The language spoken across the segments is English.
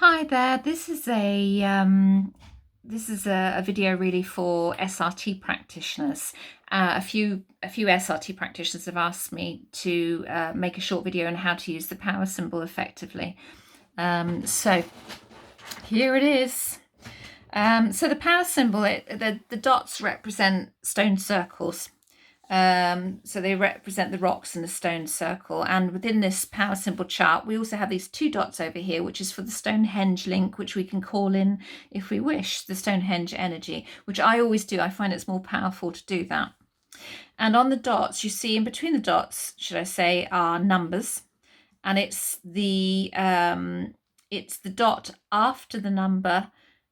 Hi there. This is a video really for SRT practitioners. A few SRT practitioners have asked me to make a short video on how to use the power symbol effectively. So here it is. So the power symbol, the dots represent stone circles. So they represent the rocks in the stone circle. And within this power symbol chart, we also have these two dots over here, which is for the Stonehenge link, which we can call in, if we wish, the Stonehenge energy, which I always do. I find it's more powerful to do that. And on the dots, you see in between the dots, should I say, are numbers. And it's the dot after the number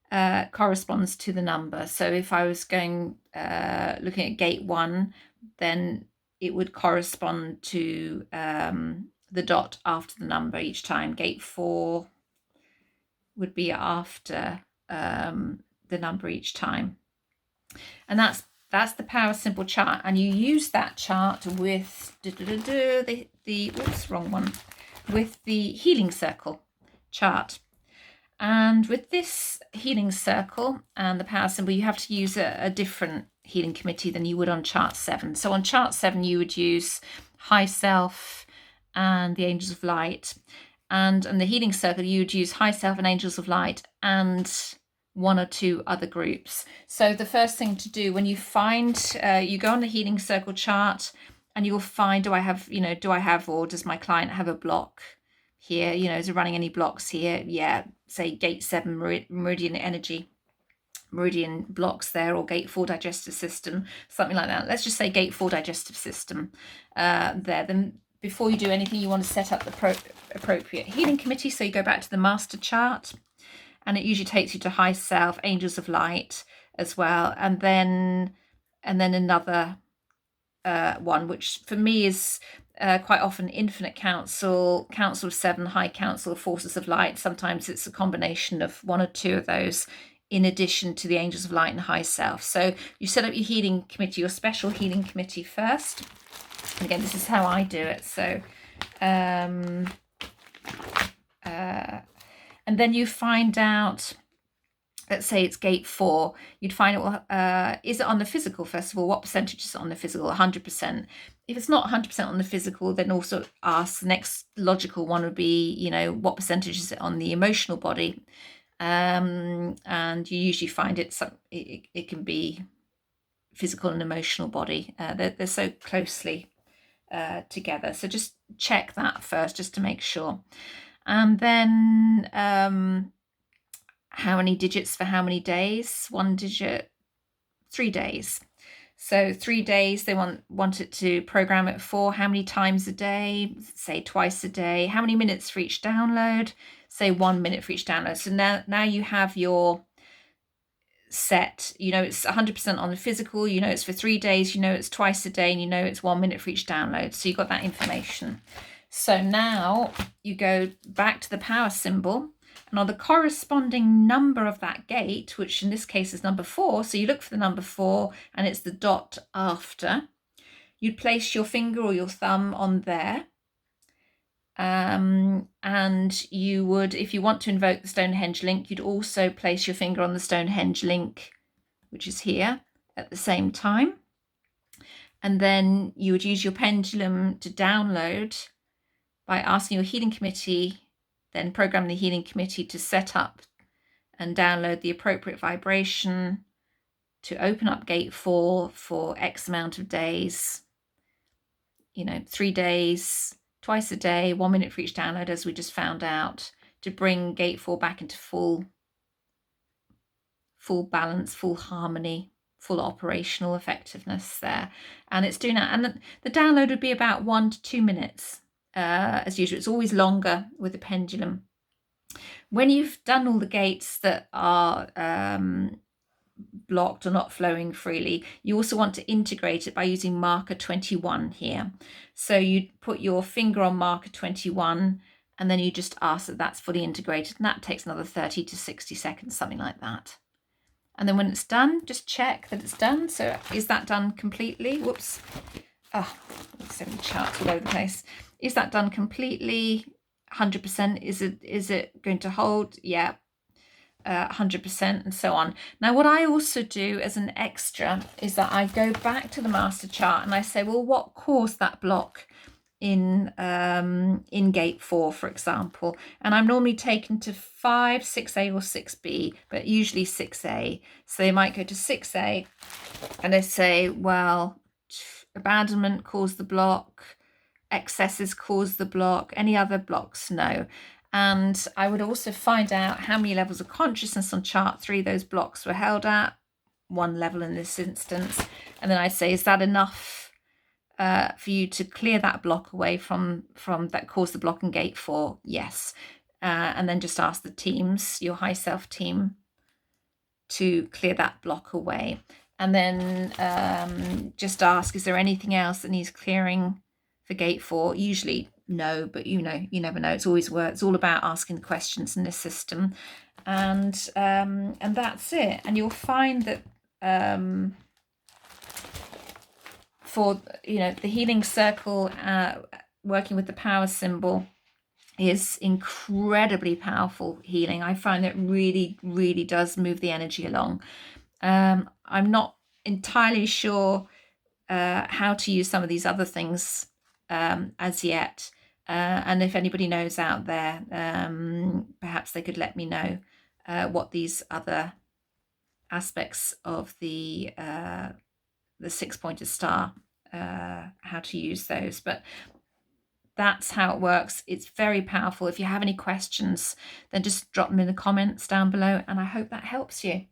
corresponds to the number. So if I was going looking at gate 1, then it would correspond to the dot after the number each time. Gate 4 would be after the number each time. And that's the power symbol chart. And you use that chart with with the healing circle chart. And with this healing circle and the power symbol, you have to use a different healing committee than you would on chart 7. So on chart 7, you would use High Self and the Angels of Light. And the healing circle, you would use High Self and Angels of Light and one or two other groups. So the first thing to do when you find, you go on the healing circle chart and you will find, do I have, or does my client have a block here? Is it running any blocks here? Yeah, say gate 7 meridian blocks there, or gate 4 digestive system, something like that. Let's just say gate 4 digestive system there. Then before you do anything, you want to set up the appropriate healing committee. So you go back to the master chart, and it usually takes you to High Self, Angels of Light as well, and then another one, which for me is quite often Infinite Council, Council of 7, High Council, Forces of Light. Sometimes it's a combination of one or two of those in addition to the Angels of Light and High Self. So you set up your healing committee, your special healing committee first. And again, this is how I do it. So and then you find out, let's say it's gate 4, you'd find out, is it on the physical, first of all? What percentage is it on the physical? 100%. If it's not 100% on the physical, then also ask, the next logical one would be, what percentage is it on the emotional body? And you usually find it can be physical and emotional body. They're so closely together. So just check that first, just to make sure. And then how many digits for how many days? 1 digit, 3 days. So 3 days, they want it to program it for how many times a day? Say twice a day. How many minutes for each download? Say 1 minute for each download. So now you have your set. It's 100% on the physical. It's for 3 days. It's twice a day, and it's 1 minute for each download. So you've got that information. So now you go back to the power symbol, and on the corresponding number of that gate, which in this case is number 4, so you look for the number 4, and it's the dot after, you'd place your finger or your thumb on there. And you would, if you want to invoke the Stonehenge link, you'd also place your finger on the Stonehenge link, which is here, at the same time. And then you would use your pendulum to download by asking your healing committee, then program the healing committee to set up and download the appropriate vibration to open up gate 4 for X amount of days, 3 days, twice a day, 1 minute for each download, as we just found out, to bring gate 4 back into full balance, full harmony, full operational effectiveness there. And it's doing that. And the download would be about 1 to 2 minutes. As usual, it's always longer with the pendulum. When you've done all the gates that are blocked or not flowing freely, you also want to integrate it by using marker 21 here. So you put your finger on marker 21, and then you just ask that that's fully integrated, and that takes another 30 to 60 seconds, something like that. And then when it's done, just check that it's done. So is that done completely? Whoops. So many charts all over the place. Is that done completely? 100%. Is it going to hold? Yeah. 100%, and so on. Now, what I also do as an extra is that I go back to the master chart and I say, well, what caused that block in gate 4, for example? And I'm normally taken to 5, 6A or 6B, but usually 6A. So they might go to 6A and they say, well, abandonment caused the block, excesses caused the block, any other blocks? No. And I would also find out how many levels of consciousness on chart 3 those blocks were held at, 1 level in this instance. And then I'd say, is that enough for you to clear that block away from that caused the block in gate 4? Yes. And then just ask the teams, your high self team, to clear that block away. And then just ask, is there anything else that needs clearing for gate 4? Usually no, but you never know. It's always work. It's all about asking the questions in this system, and that's it. And you'll find that for the healing circle, working with the power symbol is incredibly powerful healing. I find that really, really does move the energy along. I'm not entirely sure how to use some of these other things as yet. And if anybody knows out there, perhaps they could let me know what these other aspects of the 6-pointed star, how to use those. But that's how it works. It's very powerful. If you have any questions, then just drop them in the comments down below, and I hope that helps you.